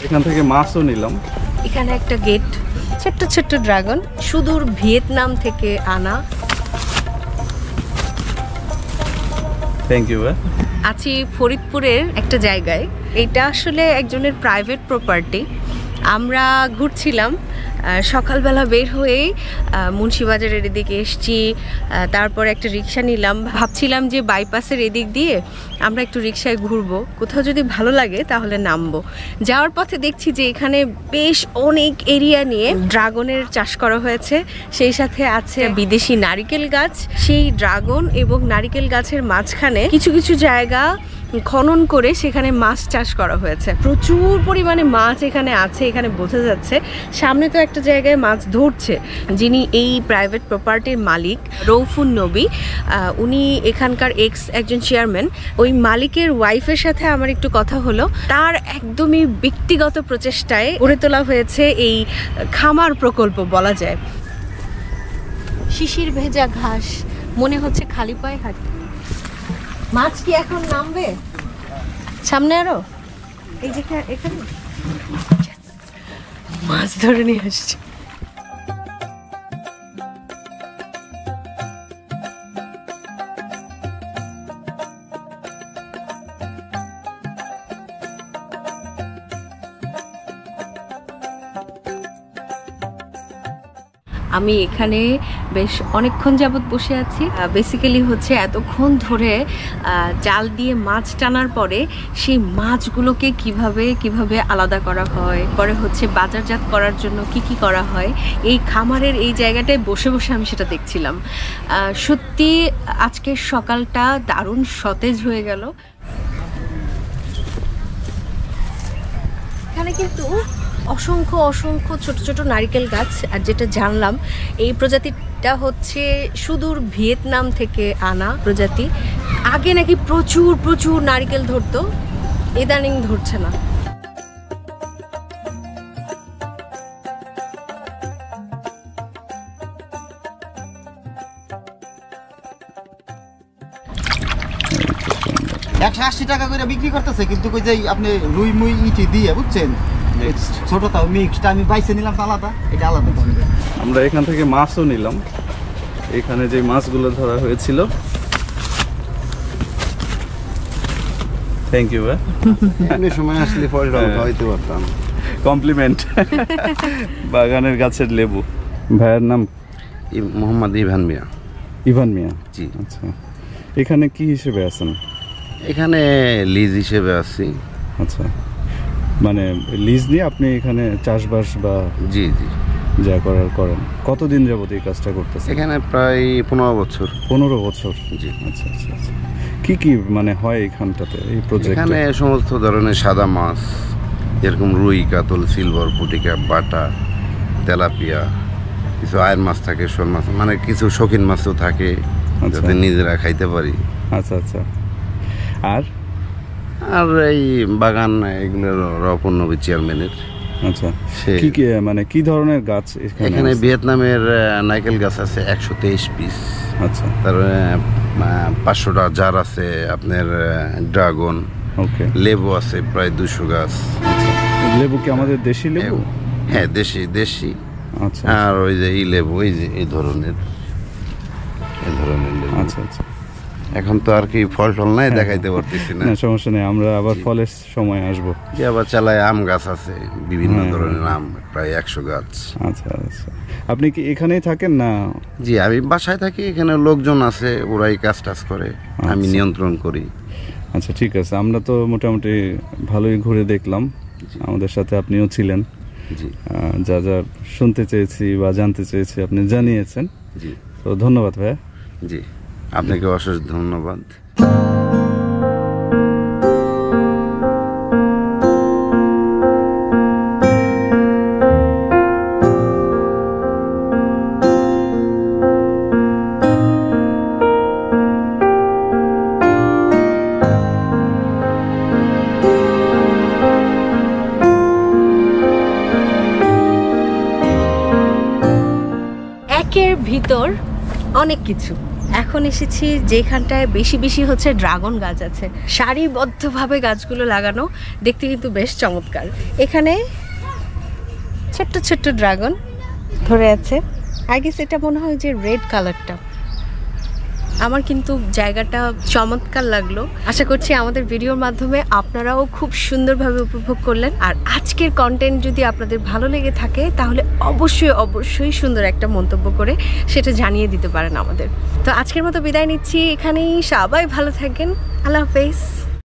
এখান থেকে মাছও নিলাম। এখানে একটা গেট, ছোট্ট ছোট্ট ড্রাগন, সুদূর ভিয়েতনাম থেকে আনা। Thank you. আছি ফরিদপুরের একটা জায়গায়। এটা আসলে একজনের প্রাইভেট প্রপার্টি। আমরা ঘুরছিলাম, সকালবেলা বের হয়ে মুন্সিবাজারের এদিকে এসছি। তারপর একটা রিক্সা নিলাম, ভাবছিলাম যে বাইপাসের এদিক দিয়ে আমরা একটু রিক্সায় ঘুরবো, কোথাও যদি ভালো লাগে তাহলে নামবো। যাওয়ার পথে দেখছি যে এখানে বেশ অনেক এরিয়া নিয়ে ড্রাগনের চাষ করা হয়েছে, সেই সাথে আছে বিদেশি নারিকেল গাছ। সেই ড্রাগন এবং নারিকেল গাছের মাঝখানে কিছু কিছু জায়গা খনন করে সেখানে মাছ চাষ করা হয়েছে। প্রচুর পরিমাণে মাছ এখানে আছে, এখানে বোঝা যাচ্ছে। সামনে তো একটা জায়গায় মাছ ধরছে। যিনি এই প্রাইভেট প্রপার্টির মালিক, রৌফুন নবী, উনি এখানকার একজন চেয়ারম্যান। ওই মালিকের ওয়াইফের সাথে আমার একটু কথা হলো। তার একদমই ব্যক্তিগত প্রচেষ্টায় গড়ে তোলা হয়েছে এই খামার প্রকল্প বলা যায়। শিশির ভেজা ঘাস, মনে হচ্ছে খালি পায়ে হাঁটতে। মাছ কি এখন নামবে সামনে? আরো এই যে এখানে মাছ ধরে নিয়ে আসছে। আমি এখানে বেশ অনেকক্ষণ যাবত বসে আছি। বেসিক্যালি হচ্ছে এতক্ষণ ধরে জাল দিয়ে মাছ টানার পরে সেই মাছগুলোকে কিভাবে আলাদা করা হয়, পরে হচ্ছে বাজারজাত করার জন্য কি করা হয়, এই খামারের এই জায়গাটায় বসে বসে আমি সেটা দেখছিলাম। সত্যি আজকের সকালটা দারুণ সতেজ হয়ে গেল। এখানে কিন্তু অসংখ্য ছোট ছোট নারকেল গাছ। আর যেটা জানলাম, এই প্রজাতিটা হচ্ছে সুদূর ভিয়েতনাম থেকে আনা প্রজাতি। আগে নাকি প্রচুর নারকেল ধরতো, ইদানিং ধরছে না। টাকা করে বিক্রি করতেছে, কিন্তু কই যে আপনি রুই মুই ইটি দিয়ে, বুঝছেন, ছোটটাও মিক্সটা আমি বাইছে নিলাম আলাদা, এটা আলাদা। আমরা এখান থেকে মাছও নিলাম। এখানে যে মাছগুলো ধরা হয়েছিল। Thank you. এমনি সময় আসলে ফল খাওয়াইতে পারতাম। কমপ্লিমেন্ট। বাগানের গাছের লেবু। ভাইয়ের নাম? মোহাম্মদ ইভান মিয়া। ইভান মিয়া, জি। আচ্ছা, এখানে কি হিসেবে আছেন? এখানে লিজ হিসেবে আছি। আচ্ছা, মানে লিজ নিয়ে আপনি এখানে চাষবাস বা জি যা করার করেন। কতদিন যাবত এই কাজটা করতেছেন? এখানে প্রায় 15 বছর। 15 বছর? জি। আচ্ছা। কি মানে হয় এখানটাতে, এই প্রজেক্টে? এখানে সমস্ত ধরনের সাদা মাছ, যেরকম রুই, কাতল, সিলভার, পুটিকা, বাটা, তেলাপিয়া, কিছু আয়ের মাছ থাকে, শোল মাছ, মানে কিছু শৌখিন মাছও থাকে, যাতে নিজেরা খাইতে পারি। আচ্ছা। আর এই বাগান এগুলোর রৌফুন নবী চেয়ারম্যানের। আচ্ছা, মানে কি ধরনের গাছ এখানে? ভিয়েতনামের নারকেল গাছ আছে 123 পিস। আচ্ছা। তারপরে 500টা জার আছে আপনার ড্রাগন। ওকে। লেবু আছে প্রায় 200 গাছ। লেবু কি আমাদের দেশি লেবু? হ্যাঁ, দেশি। আচ্ছা। আর ওই যে এই লেবু, এই ধরনের লেবু। আচ্ছা। এখন তো আর কি ফল নাই, দেখাইতে পারতেছি না। সমস্যা নেই, আমরা আবার ফলের সময় আসবো। যে আবার চালায় আম গাছ আছে, বিভিন্ন ধরনের আম, প্রায় 100 গাছ। আচ্ছা। আপনি কি এখানেই থাকেন না? জি, আমি বাসায় থাকি। এখানে লোকজন আছে, ওরাই কাজ করে, আমি নিয়ন্ত্রণ করি। আচ্ছা, ঠিক আছে। আমরা তো মোটামুটি ভালোই ঘুরে দেখলাম, আমাদের সাথে আপনিও ছিলেন। জি। যা শুনতে চেয়েছি বা জানতে চেয়েছি আপনি জানিয়েছেন। জি, তো ধন্যবাদ ভাইয়া। জি, আপনাকে অশেষ ধন্যবাদ। একের ভিতর অনেক কিছু। এখন এখন এসেছি যেখানটায় বেশি বেশি হচ্ছে ড্রাগন গাছ আছে, সারিবদ্ধভাবে গাছগুলো লাগানো, দেখতে কিন্তু বেশ চমৎকার। এখানে ছোট্ট ছোট্ট ড্রাগন ধরে আছে, আগে সেটা মনে হয় যে রেড কালারটা। আমার কিন্তু জায়গাটা চমৎকার লাগলো। আশা করছি আমাদের ভিডিওর মাধ্যমে আপনারাও খুব সুন্দরভাবে উপভোগ করলেন। আর আজকের কন্টেন্ট যদি আপনাদের ভালো লেগে থাকে তাহলে অবশ্যই অবশ্যই সুন্দর একটা মন্তব্য করে সেটা জানিয়ে দিতে পারেন আমাদের। তো আজকের মতো বিদায় নিচ্ছি এখানেই, সবাই ভালো থাকেন, আল্লাহ হাফেজ।